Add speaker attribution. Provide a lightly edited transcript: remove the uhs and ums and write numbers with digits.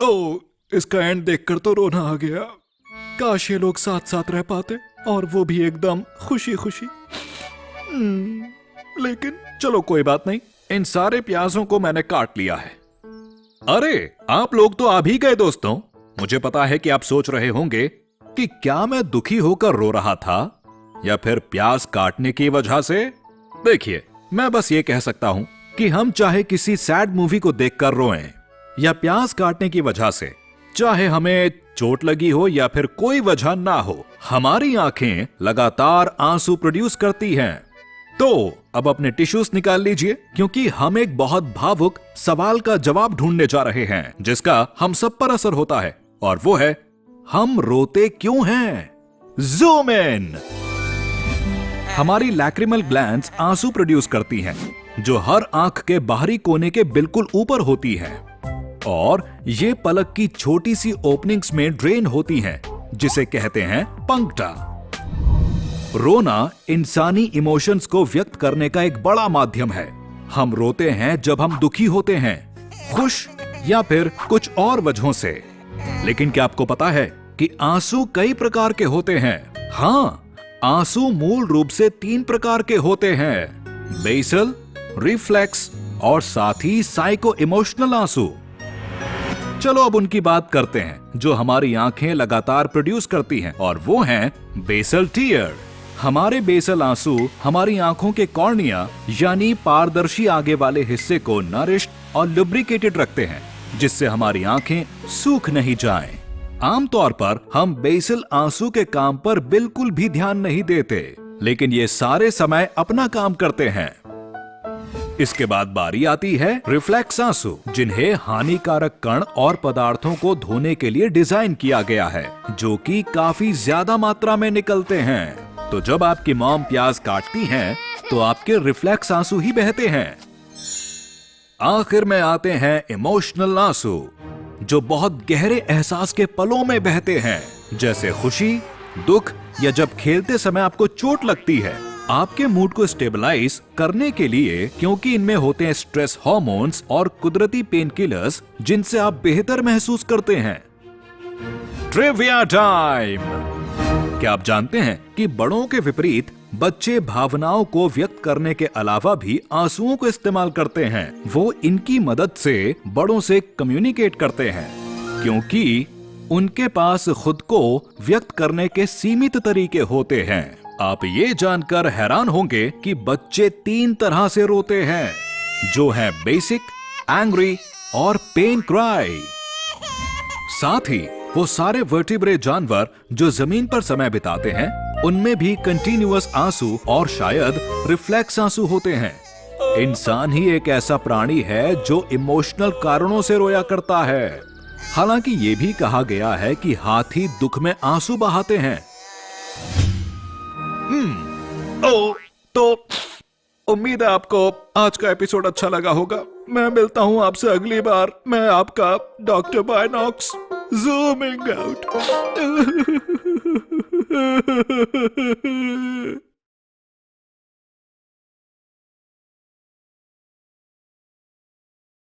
Speaker 1: ओ, इसका एंड देखकर तो रोना आ गया। काश ये लोग साथ साथ रह पाते, और वो भी एकदम खुशी खुशी। लेकिन चलो कोई बात नहीं, इन सारे प्याजों को मैंने काट लिया है। अरे आप लोग तो आ भी गए दोस्तों। मुझे पता है कि आप सोच रहे होंगे कि क्या मैं दुखी होकर रो रहा था या फिर प्याज काटने की वजह से। देखिए, मैं बस ये कह सकता हूं कि हम चाहे किसी सैड मूवी को देखकर रोएं या प्याज काटने की वजह से, चाहे हमें चोट लगी हो या फिर कोई वजह ना हो, हमारी आंखें लगातार आंसू प्रोड्यूस करती हैं। तो अब अपने टिश्यूज निकाल लीजिए, क्योंकि हम एक बहुत भावुक सवाल का जवाब ढूंढने जा रहे हैं जिसका हम सब पर असर होता है, और वो है, हम रोते क्यों हैं? Zoom in. हमारी लैक्रिमल ग्लैंड्स आंसू प्रोड्यूस करती हैं, जो हर आंख के बाहरी कोने के बिल्कुल ऊपर होती हैं, और ये पलक की छोटी सी ओपनिंग्स में ड्रेन होती हैं, जिसे कहते हैं पंक्टा। रोना इंसानी इमोशंस को व्यक्त करने का एक बड़ा माध्यम है। हम रोते हैं जब हम दुखी होते हैं, खुश या फिर कुछ और वजहों से। लेकिन क्या आपको पता है कि आंसू कई प्रकार के होते हैं? हाँ, आंसू मूल रूप से 3 प्रकार के होते हैं: बेसल, रिफ्लेक्स और साथ ही साइको इमोशनल आंसू। चलो अब उनकी बात करते हैं जो हमारी आंखें लगातार प्रोड्यूस करती हैं, और वो हैं बेसल टीयर। हमारे बेसल आंसू हमारी आंखों के कॉर्निया यानी पारदर्शी आगे वाले हिस्से को नरिश्ड और लुब्रिकेटेड रखते हैं, जिससे हमारी आंखें सूख नहीं जाएं। आमतौर पर हम बेसल आंसू के काम पर बिल्कुल भी ध्यान नहीं देते, लेकिन ये सारे समय अपना काम करते हैं। इसके बाद बारी आती है रिफ्लेक्स आंसू, जिन्हें हानिकारक कण और पदार्थों को धोने के लिए डिजाइन किया गया है, जो कि काफी ज्यादा मात्रा में निकलते हैं। तो जब आपकी मॉम प्याज काटती हैं, तो आपके रिफ्लेक्स आंसू ही बहते हैं। आखिर में आते हैं इमोशनल आंसू, जो बहुत गहरे एहसास के पलों में बहते हैं, जैसे खुशी, दुख या जब खेलते समय आपको चोट लगती है। आपके मूड को स्टेबलाइज करने के लिए, क्योंकि इनमें होते हैं स्ट्रेस हार्मोन्स और कुदरती पेन किलर्स, जिनसे आप बेहतर महसूस करते हैं। Trivia time. क्या आप जानते हैं कि बड़ों के विपरीत बच्चे भावनाओं को व्यक्त करने के अलावा भी आंसुओं को इस्तेमाल करते हैं? वो इनकी मदद से बड़ों से कम्युनिकेट करते हैं, क्योंकि उनके पास खुद को व्यक्त करने के सीमित तरीके होते हैं। आप ये जानकर हैरान होंगे कि बच्चे 3 तरह से रोते हैं, जो है बेसिक, एंग्री और पेन क्राई। साथ ही वो सारे वर्टिब्रेट जानवर जो जमीन पर समय बिताते हैं, उनमें भी कंटिन्यूअस आंसू और शायद रिफ्लेक्स आंसू होते हैं। इंसान ही एक ऐसा प्राणी है जो इमोशनल कारणों से रोया करता है। हालांकि ये भी कहा गया है कि हाथी दुख में आंसू बहाते हैं। तो उम्मीद है आपको आज का एपिसोड अच्छा लगा होगा। मैं मिलता हूं आपसे अगली बार। मैं आपका डॉक्टर बायनॉक्स, ज़ूमिंग आउट।